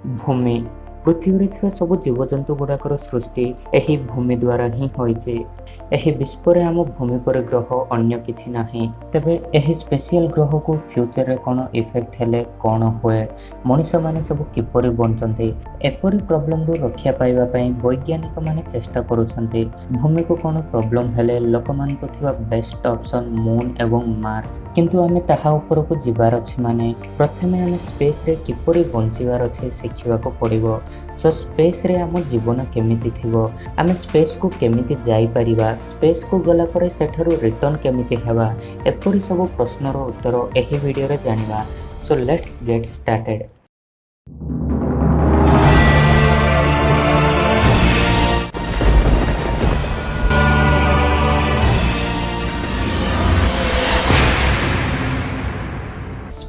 ଭୂମି ପୃଥିବୀରେ ଥିବା ସବୁ ଜୀବଜନ୍ତୁ ଗୁଡ଼ାକର ସୃଷ୍ଟି ଏହି ଭୂମି ଦ୍ୱାରା ହିଁ ହୋଇଛି। ଏହି ବିଶ୍ୱରେ ଆମ ଭୂମି ପରି ଗ୍ରହ ଅନ୍ୟ କିଛି ନାହିଁ। ତେବେ ଏହି ସ୍ପେସିଆଲ ଗ୍ରହକୁ ଫ୍ୟୁଚରରେ କ'ଣ ଇଫେକ୍ଟ ହେଲେ କ'ଣ ହୁଏ, ମଣିଷମାନେ ସବୁ କିପରି ବଞ୍ଚନ୍ତି, ଏପରି ପ୍ରୋବ୍ଲେମରୁ ରକ୍ଷା ପାଇବା ପାଇଁ ବୈଜ୍ଞାନିକମାନେ ଚେଷ୍ଟା କରୁଛନ୍ତି। ଭୂମିକୁ କ'ଣ ପ୍ରୋବ୍ଲେମ ହେଲେ ଲୋକମାନଙ୍କୁ ଥିବା ବେଷ୍ଟ ଅପସନ୍ ମୁନ୍ ଏବଂ ମାର୍ସ। କିନ୍ତୁ ଆମେ ତାହା ଉପରକୁ ଯିବାର ଅଛି ମାନେ ପ୍ରଥମେ ଆମେ ସ୍ପେସ୍ରେ କିପରି ବଞ୍ଚିବାର ଅଛି ଶିଖିବାକୁ ପଡ଼ିବ। ସୋ ସ୍ପେସ୍ରେ ଆମ ଜୀବନ କେମିତି ଥିବ, ଆମେ ସ୍ପେସ୍କୁ କେମିତି ଯାଇପାରିବା, ସ୍ପେସ୍କୁ ଗଲା ପରେ ସେଠାରୁ ରିଟର୍ନ କେମିତି ହେବା, ଏପରି ସବୁ ପ୍ରଶ୍ନର ଉତ୍ତର ଏହି ଭିଡ଼ିଓରେ ଜାଣିବା। So let's get started.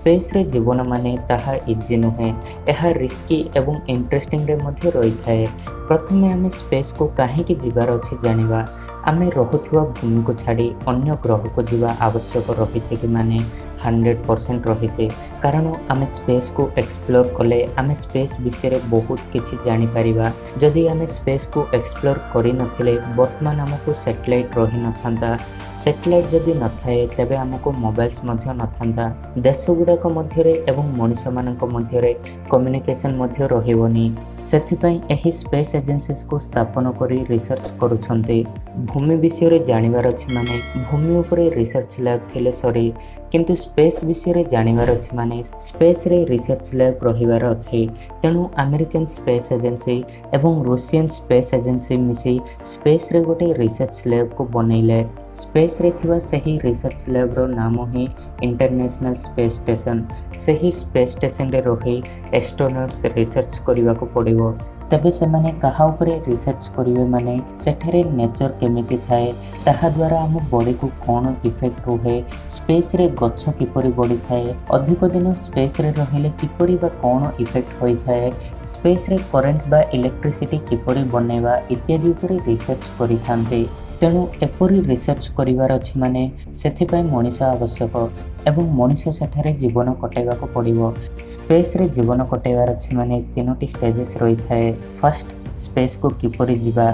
ସ୍ପେସ୍ରେ ଜୀବନ ମାନେ ତାହା ଇଜି ନୁହେଁ, ଏହା ରିସ୍କି ଏବଂ ଇଣ୍ଟରେଷ୍ଟିଂରେ ମଧ୍ୟ ରହିଥାଏ। ପ୍ରଥମେ ଆମେ ସ୍ପେସ୍କୁ କାହିଁକି ଯିବାର ଅଛି ଜାଣିବା। ଆମେ ରହୁଥିବା ଭୂମିକୁ ଛାଡ଼ି ଅନ୍ୟ ଗ୍ରହକୁ ଯିବା ଆବଶ୍ୟକ ରହିଛି କି ମାନେ 100% ରହିଛି। କାରଣ ଆମେ ସ୍ପେସ୍କୁ ଏକ୍ସପ୍ଲୋର କଲେ ଆମେ ସ୍ପେସ୍ ବିଷୟରେ ବହୁତ କିଛି ଜାଣିପାରିବା। ଯଦି ଆମେ ସ୍ପେସ୍କୁ ଏକ୍ସପ୍ଲୋର କରିନଥିଲେ ବର୍ତ୍ତମାନ ଆମକୁ ସ୍ୟାଟେଲାଇଟ୍ ରହିନଥାନ୍ତା। ସ୍ୟାଟେଲାଇଟ୍ ଯଦି ନଥାଏ ତେବେ ଆମକୁ ମୋବାଇଲ୍ସ ମଧ୍ୟ ନଥାନ୍ତା। ଦେଶ ଗୁଡ଼ାକ ମଧ୍ୟରେ ଏବଂ ମଣିଷମାନଙ୍କ ମଧ୍ୟରେ କମ୍ୟୁନିକେସନ୍ ମଧ୍ୟ ରହିବନି। ସେଥିପାଇଁ ଏହି ସ୍ପେସ୍ ଏଜେନ୍ସିଜକୁ ସ୍ଥାପନ କରି ରିସର୍ଚ୍ଚ କରୁଛନ୍ତି। ଭୂମି ବିଷୟରେ ଜାଣିବାର ଅଛି ମାନେ ଭୂମି ଉପରେ ରିସର୍ଚ୍ଚ ଲ୍ୟାବ୍ ଥିଲେ ସରି, କିନ୍ତୁ ସ୍ପେସ୍ ବିଷୟରେ ଜାଣିବାର ଅଛି ମାନେ ସ୍ପେସ୍ରେ ରିସର୍ଚ୍ଚ ଲ୍ୟାବ୍ ରହିବାର ଅଛି। ତେଣୁ ଆମେରିକାନ ସ୍ପେସ୍ ଏଜେନ୍ସି ଏବଂ ରୁଷିଆନ୍ ସ୍ପେସ୍ ଏଜେନ୍ସି ମିଶି ସ୍ପେସ୍ରେ ଗୋଟେ ରିସର୍ଚ୍ଚ ଲ୍ୟାବ୍କୁ ବନେଇଲେ। ସ୍ପେସ୍ରେ ଥିବା ସେହି ରିସର୍ଚ୍ଚ ଲ୍ୟାବ୍ର ନାମ ହିଁ ଇଣ୍ଟରନ୍ୟାସନାଲ ସ୍ପେସ୍ ଷ୍ଟେସନ୍। ସେହି ସ୍ପେସ୍ ଷ୍ଟେସନରେ ରହି ଏଷ୍ଟ୍ରୋନଟ୍ସ ରିସର୍ଚ୍ଚ କରିବାକୁ ପଡ଼ିବ। ତେବେ ସେମାନେ କାହା ଉପରେ ରିସର୍ଚ୍ଚ କରିବେ ମାନେ ସେଠାରେ ନେଚର କେମିତି ଥାଏ, ତାହା ଦ୍ୱାରା ଆମ ବଡ଼ିକୁ କ'ଣ ଇଫେକ୍ଟ ରୁହେ, ସ୍ପେସ୍ରେ ଗଛ କିପରି ବଢ଼ିଥାଏ, ଅଧିକ ଦିନ ସ୍ପେସ୍ରେ ରହିଲେ କିପରି ବା କ'ଣ ଇଫେକ୍ଟ ହୋଇଥାଏ, ସ୍ପେସ୍ରେ କରେଣ୍ଟ ବା ଇଲେକ୍ଟ୍ରିସିଟି କିପରି ବନେଇବା ଇତ୍ୟାଦି ଉପରେ ରିସର୍ଚ୍ଚ କରିଥାନ୍ତି। ତେଣୁ ଏପରି ରିସର୍ଚ୍ଚ କରିବାର ଅଛି ମାନେ ସେଥିପାଇଁ ମଣିଷ ଆବଶ୍ୟକ ଏବଂ ମଣିଷ ସେଠାରେ ଜୀବନ କଟାଇବାକୁ ପଡ଼ିବ। ସ୍ପେସ୍ରେ ଜୀବନ କଟାଇବାର ଅଛି ମାନେ 3ଟି ଷ୍ଟେଜେସ୍ ରହିଥାଏ। ଫାର୍ଷ୍ଟ, ସ୍ପେସ୍କୁ କିପରି ଯିବା,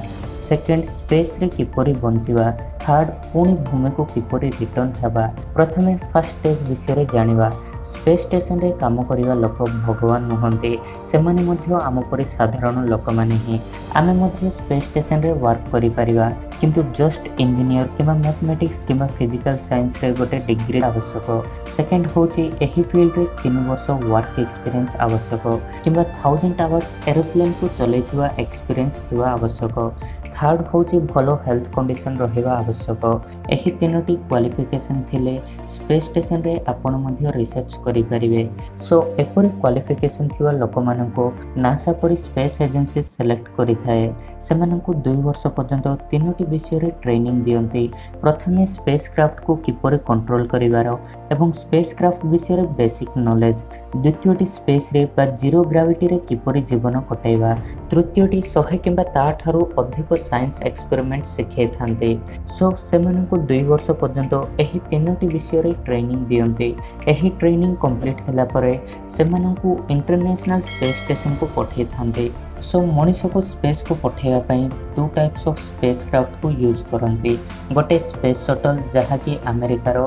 ସେକେଣ୍ଡ, ସ୍ପେସ୍ରେ କିପରି ବଞ୍ଚିବା, ଥାର୍ଡ଼, ପୁଣି ଭୂମିକୁ କିପରି ରିଟର୍ନ ହେବା। ପ୍ରଥମେ ଫାର୍ଷ୍ଟ ଷ୍ଟେଜ୍ ବିଷୟରେ ଜାଣିବା। ସ୍ପେସ୍ ଷ୍ଟେସନରେ କାମ କରିବା ଲୋକ ଭଗବାନ ନୁହନ୍ତି, ସେମାନେ ମଧ୍ୟ ଆମ ପରି ସାଧାରଣ ଲୋକମାନେ ହିଁ। ଆମେ ମଧ୍ୟ ସ୍ପେସ୍ ଷ୍ଟେସନରେ ୱାର୍କ କରିପାରିବା, କିନ୍ତୁ ଜଷ୍ଟ ଇଞ୍ଜିନିୟର କିମ୍ବା ମ୍ୟାଥମେଟିକ୍ସ କିମ୍ବା ଫିଜିକାଲ ସାଇନ୍ସରେ ଗୋଟେ ଡିଗ୍ରୀ ଆବଶ୍ୟକ। ସେକେଣ୍ଡ ହେଉଛି ଏହି ଫିଲ୍ଡରେ 3 ବର୍ଷ ୱାର୍କ ଏକ୍ସପିରିଏନ୍ସ ଆବଶ୍ୟକ କିମ୍ବା 1000 ଆୱାର୍ସ ଏରୋପ୍ଲେନ୍କୁ ଚଲେଇଥିବା ଏକ୍ସପିରିଏନ୍ସ ଥିବା ଆବଶ୍ୟକ। ଥାର୍ଡ଼ ହେଉଛି ଭଲ ହେଲ୍ଥ କଣ୍ଡିସନ୍ ରହିବା ଆବଶ୍ୟକ। ଏହି 3ଟି କ୍ୱାଲିଫିକେସନ୍ ଥିଲେ ସ୍ପେସ୍ ଷ୍ଟେସନରେ ଆପଣ ମଧ୍ୟ ରିସର୍ଚ୍ଚ କରିପାରିବେ। ସୋ ଏପରି କ୍ୱାଲିଫିକେସନ୍ ଥିବା ଲୋକମାନଙ୍କୁ ନାସା ପରି ସ୍ପେସ୍ ଏଜେନ୍ସି ସିଲେକ୍ଟ କରିଥାଏ। ସେମାନଙ୍କୁ 2 ବର୍ଷ ପର୍ଯ୍ୟନ୍ତ 3ଟି ବିଷୟରେ ଟ୍ରେନିଂ ଦିଅନ୍ତି। ପ୍ରଥମେ ସ୍ପେସ୍ କ୍ରାଫ୍ଟକୁ କିପରି କଣ୍ଟ୍ରୋଲ କରିବାର ଏବଂ ସ୍ପେସ୍ କ୍ରାଫ୍ଟ ବିଷୟରେ ବେସିକ୍ ନଲେଜ। ଦ୍ୱିତୀୟଟି ସ୍ପେସ୍ରେ ବା ଜିରୋ ଗ୍ରାଭିଟିରେ କିପରି ଜୀବନ କଟାଇବା। ତୃତୀୟଟି 100 କିମ୍ବା ତାଠାରୁ ଅଧିକ ସାଇନ୍ସ ଏକ୍ସପେରିମେଣ୍ଟ ଶିଖାଇଥାନ୍ତି। ସୋ ସେମାନଙ୍କୁ 2 ବର୍ଷ ପର୍ଯ୍ୟନ୍ତ ଏହି 3ଟି ବିଷୟରେ ଟ୍ରେନିଂ ଦିଅନ୍ତି। ଏହି ଟ୍ରେନିଂ କମ୍ପ୍ଲିଟ୍ ହେଲା ପରେ ସେମାନଙ୍କୁ ଇଣ୍ଟରନ୍ୟାସନାଲ ସ୍ପେସ୍ ଷ୍ଟେସନକୁ ପଠାଇଥାନ୍ତି। ସୋ ମଣିଷକୁ ସ୍ପେସ୍କୁ ପଠାଇବା ପାଇଁ 2 ଟାଇପ୍ସ ଅଫ୍ ସ୍ପେସ୍ କ୍ରାଫ୍ଟକୁ ୟୁଜ୍ କରନ୍ତି। ଗୋଟେ ସ୍ପେସ୍ ସଟଲ୍ ଯାହାକି ଆମେରିକାର,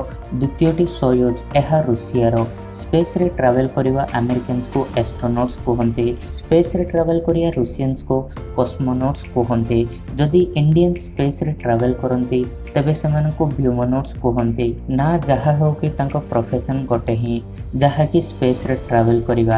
ଦ୍ୱିତୀୟଟି ସୋୟୁଜ୍, ଏହା ରୁଷିଆର। ସ୍ପେସ୍ରେ ଟ୍ରାଭେଲ୍ କରିବା ଆମେରିକାନ୍ସକୁ ଏଷ୍ଟ୍ରୋନଟ୍ସ କୁହନ୍ତି, ସ୍ପେସ୍ରେ ଟ୍ରାଭେଲ୍ କରିବା ରୁଷିଆନ୍ସକୁ କସ୍ମୋନଟ୍ସ କୁହନ୍ତି। ଯଦି ଇଣ୍ଡିଆନ୍ସ ସ୍ପେସ୍ରେ ଟ୍ରାଭେଲ୍ କରନ୍ତି ତେବେ ସେମାନଙ୍କୁ ଭ୍ୟୁମନଟ୍ସ କୁହନ୍ତି। ନା ଯାହା ହେଉ କି ତାଙ୍କ ପ୍ରଫେସନ୍ ଗୋଟେ ହିଁ, ଯାହାକି ସ୍ପେସ୍ରେ ଟ୍ରାଭେଲ୍ କରିବା।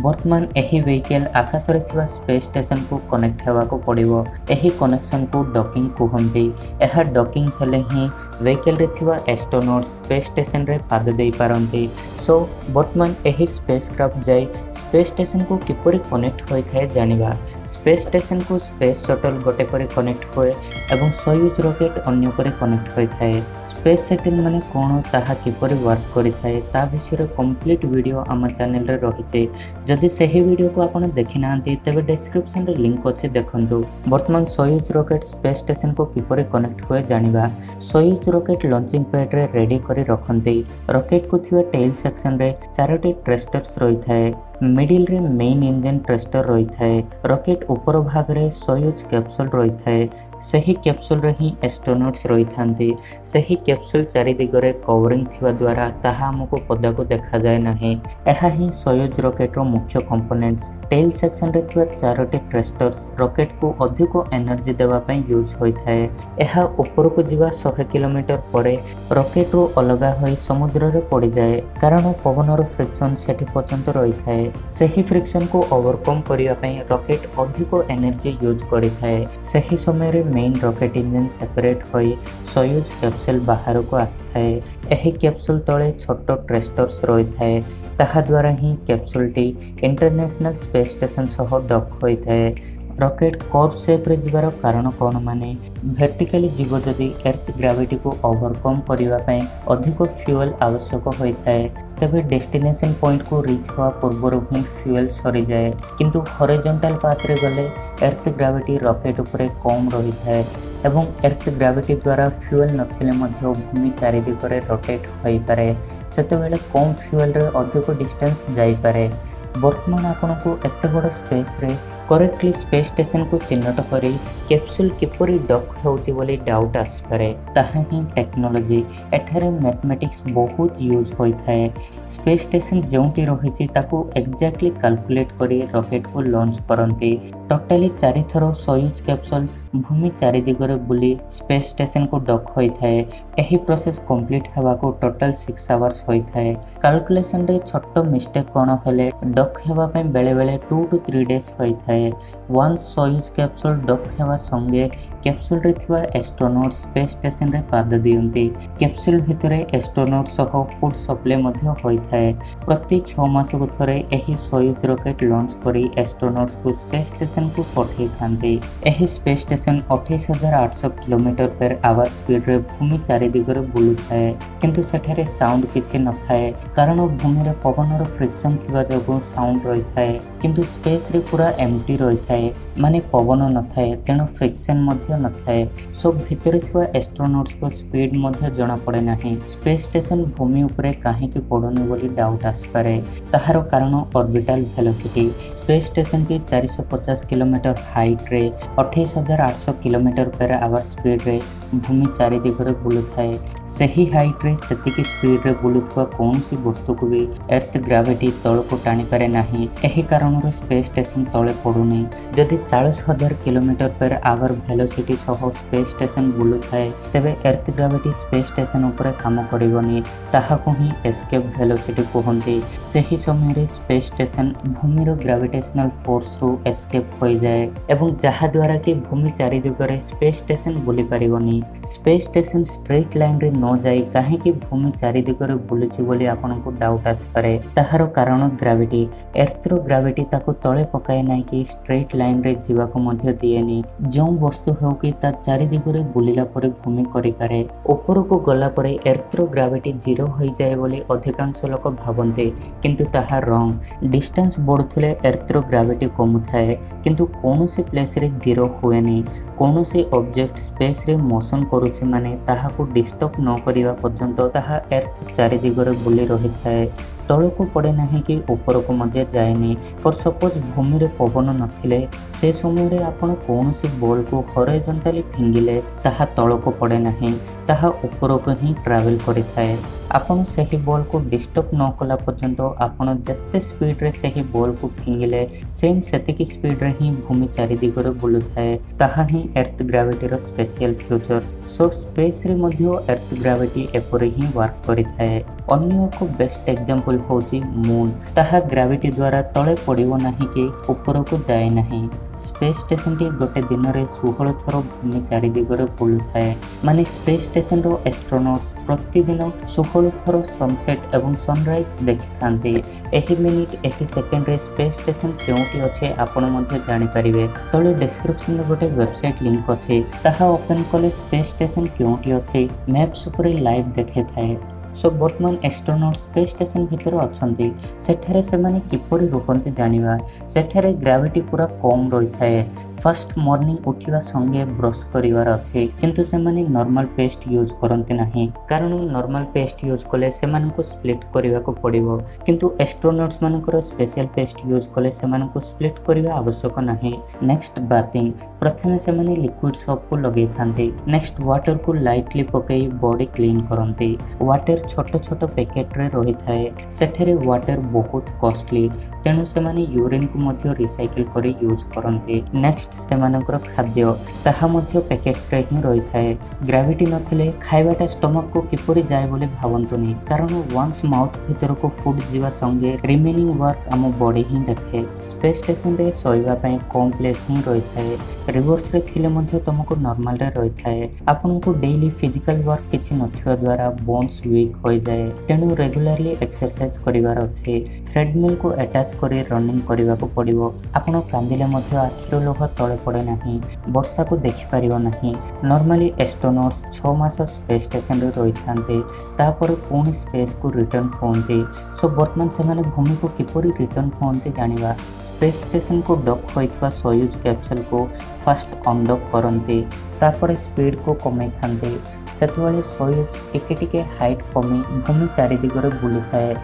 ବର୍ତ୍ତମାନ ଏହି ଭେହିକେଲ୍ ଆକାଶରେ ଥିବା ସ୍ପେସ୍ ଷ୍ଟେସନକୁ କନେକ୍ଟ ହେବାକୁ ପଡ଼ିବ। ଏହି କନେକ୍ସନକୁ ଡକିଂ କୁହନ୍ତି। ଏହା ଡକିଂ ହେଲେ ହିଁ ଭେହିକେଲରେ ଥିବା ଏଷ୍ଟ୍ରୋନଟ୍ସ ସ୍ପେସ୍ ଷ୍ଟେସନରେ ପାଦ ଦେଇପାରନ୍ତି। ସୋ ବର୍ତ୍ତମାନ ଏହି ସ୍ପେସ୍ କ୍ରାଫ୍ଟ ଯାଇ ସ୍ପେସ୍ ଷ୍ଟେସନକୁ କିପରି କନେକ୍ଟ ହୋଇଥାଏ ଜାଣିବା। ସ୍ପେସ୍ ଷ୍ଟେସନକୁ ସ୍ପେସ୍ ସଟଲ୍ ଗୋଟେ ପରେ କନେକ୍ଟ ହୁଏ ଏବଂ ସୋୟୁଜ୍ ରକେଟ୍ ଅନ୍ୟ ପରେ କନେକ୍ଟ ହୋଇଥାଏ। ସ୍ପେସ୍ ସେଟେଲ୍ ମାନେ କ'ଣ, ତାହା କିପରି ୱାର୍କ କରିଥାଏ ତା ବିଷୟରେ କମ୍ପ୍ଲିଟ୍ ଭିଡ଼ିଓ ଆମ ଚ୍ୟାନେଲରେ ରହିଛି। जदि सही वीडियो को आपण देखि नांती तेबे डिस्क्रिप्शन रे लिंक अछि देखंतु। वर्तमान सोयूज रॉकेट स्पेस स्टेशन को किपरि कनेक्ट हुए जानिबा। सोयूज रॉकेट लॉन्चिंग पैड रे रेडी करी रखंती। रॉकेट को थिवा टेल सेक्शन रे चारोटी थ्रस्टर्स रही थाए। मिडिल रे मेन इंजन थ्रस्टर रही थाए। रॉकेट ऊपर भाग रे सोयूज कैप्सूल रही थाए। सही कैप्सूल रे ही एस्ट्रोनॉट्स रही थांती। सही कैप्सूल चारि दिगरे कवरिंग थिवा द्वारा ताहा हमको पदाको देखा जाए नाही। एहा ही सोयूज रॉकेट रो मुख्य कंपोनेंट्स। टेल सेक्शन रे थिवा चारोटी थ्रस्टर्स रॉकेट को अधिक एनर्जी देवा पई यूज होई थाए। एहा ऊपर को जीवा 100 किलोमीटर परे रॉकेट रो अलगा होई समुद्र रे पड़ी जाए कारण पवन रो फ्रिक्शन सेठी पर्यंत रही थाए। सही फ्रिक्शन को ओवरकम करिया पई रॉकेट अधिक एनर्जी यूज करि थाए। सही समय रे मेन रॉकेट इंजन सेपरेट होई सोयूज कैप्सूल बाहर को आसथाए। एही कैप्सूल तले छोट थ्रस्टर्स रही थाए। ताहा द्वारा ही कैप्सूलटी इंटरनेशनल स्पेस स्टेशन सह डक होई थाए। रॉकेट कर्व शेप रे जिबार कारण कौन माने वर्टिकली जीव जदि अर्थ ग्रेविटी को ओवरकम करिवा पई अधिक फ्यूएल आवश्यक होई थाए तबे डेस्टिनेशन पॉइंट को रीच हुआ पूर्व ही फ्यूएल सरी जाए किंतु हॉरिजॉन्टल पाथ रे गले अर्थ ग्रेविटी रॉकेट उपरे कम रही थाए एवं अर्थ ग्रेविटी द्वारा फ्यूएल नथिले मध्य भूमि चारि दिगरे रोटेट होई पारे सेतेबेले कम फ्यूएल रे अधिक डिस्टेंस जाई पारे। वर्तमान आपन को एत बड़ स्पेस रे करेक्टली स्पेस स्टेशन को चिन्हट करी कैप्सूल किपरि डक होउची बोली डाउट आसपारे ताहा ही टेक्नोलॉजी एठारे मैथमेटिक्स बहुत यूज होई थाए। स्पेस स्टेशन जोंटी रहिची ताको एग्जैक्टली कैलकुलेट करी रॉकेट को लॉन्च करंती। टोटली 4 थरो सोयूज कैप्सूल भूमि चारि दिगरे बुली स्पेस स्टेशन को डक होई थाए। एही प्रोसेस कंप्लीट हेबा को टोटल 6 आवर्स होई थाए। कैलकुलेशन रे छोटो मिस्टेक कोन हेले डक हेबा पे बेले बेले 2 to 3 डेज होई थाए। वंस सोयूज कैप्सूल डक हेबा संगे कैप्सूल रे थिबा एस्ट्रोनॉट स्पेस स्टेशन रे पाद दियंती। कैप्सूल भितरे एस्ट्रोनॉट सह फूड सप्लाई मध्ये होई थाए। प्रति 6 मास को थरे एही सोयूज रॉकेट लॉन्च करी एस्ट्रोनॉट्स को स्पेस स्टेशन को पठै थांती। एही space station 28,800 kilometre per hour speed रे भूमि चारि दिगरे बुलु थाए किंतु सेठारे साउंड किछि न थाए कारण भूमि रे पवन रो फ्रिक्शन थिबा जगो साउंड रही थाए किंतु स्पेस रे पूरा एम्प्टी रही थाए माने पवन न थाए तेणु फ्रिक्शन मध्ये न थाए। सो भितरे थिबा एस्ट्रोनॉट्स को स्पीड मध्ये जणा पड़े नाही। स्पेस स्टेशन भूमि उपरे काहे कि पडनु बोली डाउट आसपारे ताहारो कारण ऑर्बिटल वेलोसिटी। स्पेस स्टेशन की 450 किलोमीटर हाइट रे 28,800 किलोमीटर पर आवर स्पीड रे भूमि चारि दिगरे बुलु थाए। सही हाइट रे सेतिकी स्पीड रे बुलुथवा कौनसी वस्तु को भी अर्थ ग्रेविटी तल को टाणी पारे नाही। एही कारण रो स्पेस स्टेशन तले पडुनी। जदि 40,000 किलोमीटर पर आवर वेलोसिटी सह स्पेस स्टेशन बुलु थाए तेबे अर्थ ग्रेविटी स्पेस स्टेशन ऊपर काम करिवनी ताहाको ही एस्केप वेलोसिटी कहंती। सही समय रे स्पेस स्टेशन भूमि रो ग्रेविटेशनल फोर्स रो एस्केप होई जाए एवं जहा द्वारा कि भूमि चारि दिगरे स्पेस स्टेशन बुली पारिवनी। स्पेस स्टेशन स्ट्रेट लाइन रे न जाई काहे कि भूमि चारि दिगरे बुलुची बोली आपन को डाउट आसपारे ताहारो कारण ग्रेविटी। अर्थ रो ग्रेविटी ताको तळे पकाय नाही कि स्ट्रेट लाइन रे जीवा को मध्य दिएनी। जो वस्तु हो कि ता चारि दिगरे बुलिला परे भूमि करि पारे ऊपर को गला परे अर्थ रो ग्रेविटी जीरो होई जाए बोली अधिकांश लोक भाबंते किंतु ताहा रॉन्ग। डिस्टेंस बढ़ुथिले अर्थ रो ग्रेविटी कमु थाए किंतु कोनोसी प्लेस रे जीरो हुएनी। कोनोसी ऑब्जेक्ट स्पेस रे मोशन करूछि माने ताहा को डिस्टर्ब न करिवा पर्यंत ताहा अर्थ चारि दिगरे बुली रही थाए तल को पड़े नहीं कि ऊपर को मध्य जाएनी। फॉर सपोज भूमि रे पवन नथिले से समय रे आपण कोनोसी बॉल को हॉरिजॉन्टली फिंगिले ताहा तल को पड़े नहीं ताहा ऊपर को ही ट्रैवल करि थाए। आपण सही बॉल को डिस्टर्ब न कला पर्यंत आपण जत्ते स्पीड रे सही बॉल को फिंगिले सेम सेतिकी स्पीड रे ही भूमि चारि दिगरे बुलु थाए ताहा ही अर्थ ग्रेविटी रो स्पेशल फ्यूचर। सो स्पेस रे मध्य अर्थ ग्रेविटी एपरे ही वर्क करि थाए। अन्य एक बेस्ट एग्जांपल होची मून। ताहा ग्रेविटी द्वारा तळे पड़िबो नाही कि ऊपर को जाए नाही। स्पेस स्टेशन टी गोटे दिन रे 16 थर भूमि चारि दिगरे बुलु थाए माने स्पेस स्टेशन रो एस्ट्रोनॉट्स प्रतिदिन 16 थर सनसेट एवं सनराइज देखि थांते। एही मिनिट एही सेकेंड रे स्पेस स्टेशन केउटी अछि आपण मध्ये जानि परिबे। तळे डिस्क्रिप्शन रे गोटे वेबसाइट लिंक अछि ताहा ओपन कले स्पेस स्टेशन केउटी अछि मैप्स ऊपर लाइव देखे थाए। सो बर्तमान एस्ट्रोनॉट स्पेस स्टेशन भितर अछंती सेठारे सेमाने किपरि रुकंती जानिबा। सेठारे ग्रेविटी पूरा कम रही थाए। फर्स्ट मॉर्निंग उठिवा संगे ब्रश करिवार अछि किंतु सेमाने नॉर्मल पेस्ट यूज करंती नाही कारण नॉर्मल पेस्ट यूज कले सेमानकु स्प्लिट करिवा को पड़िबो किंतु एस्ट्रोनॉट्स मानकर स्पेशल पेस्ट यूज कले सेमानकु स्प्लिट करिवा आवश्यक नाही। नेक्स्ट बाथिंग प्रथमे सेमाने लिक्विड सोप को लगै थांती। नेक्स्ट वाटर को लाइटली पकई बॉडी क्लीन करंती। वाटर छोट छोट पैकेट रे रही थाए। सेठरे वाटर बहुत कॉस्टली तेणु सेमाने यूरिन को मध्य रिसाइकिल करी यूज करंती। नेक्स्ट सेमानकर खाद्य ताहा मध्य पैकेट्स रे ही रही थाए। ग्रेविटी नथिले खाइबाटा स्टमक को किपरि जाय बोले भावंतुनी कारण वंस माउथ भीतर को फूड जीवा संगे रिमेनिंग वर्क आम बॉडी ही देखे। स्पेस स्टेशन रे सोइबा पय कम प्लेस ही रही थाए। रिवर्स रे थिले मध्य तुमको नॉर्मल रे रही थाए। आपनको डेली फिजिकल वर्क किछि नथिबा द्वारा बोन्स वीक होई जाय तेणु रेगुलरली एक्सरसाइज करिवार अछि। थ्रेडमिल को अटैच करी रनिंग करिवा को पड़िबो। आपण कांदिले मध्य आखिरो लोह तळे पड़े नाही। वर्षा को देखि परिबो नाही। नॉर्मली एस्ट्रोनॉट्स 6 मास स्पेस स्टेशन रे रही थांते तापर पुणी स्पेस को रिटर्न होंते। सो वर्तमान सेमाने भूमि को किपरि रिटर्न होंते जानिबा। स्पेस स्टेशन को डॉक होइतबा सोयूज कैप्सूल को फर्स्ट अनडॉक करंते तापर स्पीड को कमै थांते। सेतबेले सोयूज टिके टिके हाइट कमी भूमि चारि दिगरे बुली थाए।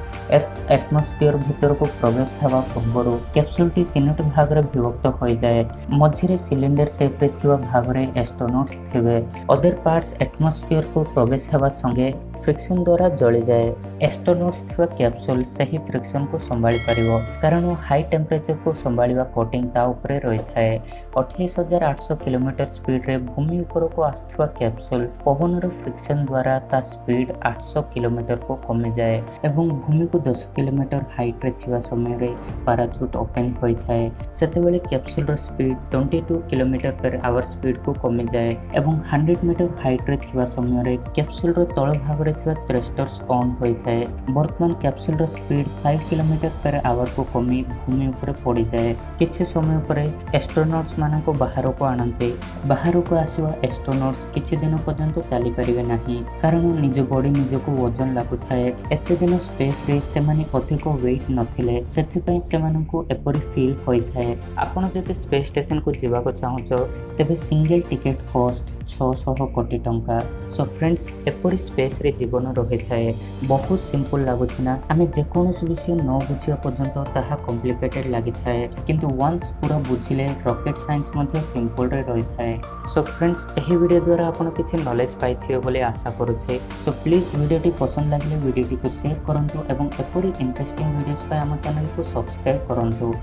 एटमॉस्फेयर भीतर को प्रवेश हेबा पूर्व कैप्सूल टी 3टी भाग रे विभक्त हो जाए। मझिरे सिलिंडर शेप रे थिबा भाग रे एस्ट्रोनॉट्स थिबे। अदर पार्ट्स एटमॉस्फेयर को प्रवेश हेबा संगे फ्रिक्शन द्वारा जली जाए। एस्ट्रोनॉट्स थिबा कैप्सूल सही फ्रिक्शन को संभाली परिबो कारण हाई टेम्परेचर को संभालिबा कोटिंग ता ऊपर रही थाए। 28,800 किलोमीटर स्पीड रे भूमि ऊपर को आस्थवा कैप्सूल पवन रो फ्रिक्शन द्वारा ता स्पीड 800 किलोमीटर को कमी जाए एवं भूमि को 10 किलोमीटर हाइट रे थिबा समय रे पैराचूट ओपन होई थाए। सेतेबेले कैप्सूल रो speed 22 kilometre per hour speed को कमी जाए एवं 100 मीटर हाइट रे थिबा समय रे कैप्सूल रो तळ भाग रे थिबा थ्रस्टर्स ऑन होई थाए। वर्तमान कैप्सूल रो स्पीड 5 किलोमीटर पर आवर को कमी भूमि ऊपर पड़ी जाए। किछि समय पर एस्ट्रोनॉट्स मानको बाहर को आनंते। बाहर को आसीवा एस्ट्रोनॉट्स किछि दिन पर्यंत चली परिबे नाही कारण निज बॉडी निजको वजन लागु थाए। एते दिन स्पेस रे सेमाने अधिक वेट नथिले सेथिपई सेमानकु एपरि फील होई थाए। आपण जते स्पेस स्टेशन को जीवा को चाहूचो तेबे सिंगल टिकट कॉस्ट 600 कोटी टंका। सो फ्रेंड्स एपरि स्पेस रे जीवन रही थाए। बहुत सिंपल लागुछि ना आमे जे कोनोसी विषय न बुझिया पर्यंत ताहा कॉम्प्लिकेटेड लागि थाए किंतु वंस पूरा बुझिले रॉकेट साइंस मध्ये सिंपल रे रही थाए। सो फ्रेंड्स एही वीडियो द्वारा आपण किछि नॉलेज पाइथियो बोले आशा करूछे। सो प्लीज वीडियोटी पसंद लागले वीडियोटी को शेयर करंतु एवं एपरि इंटरेस्टिंग वीडियोस पाए हम चैनल को सब्सक्राइब करंतु।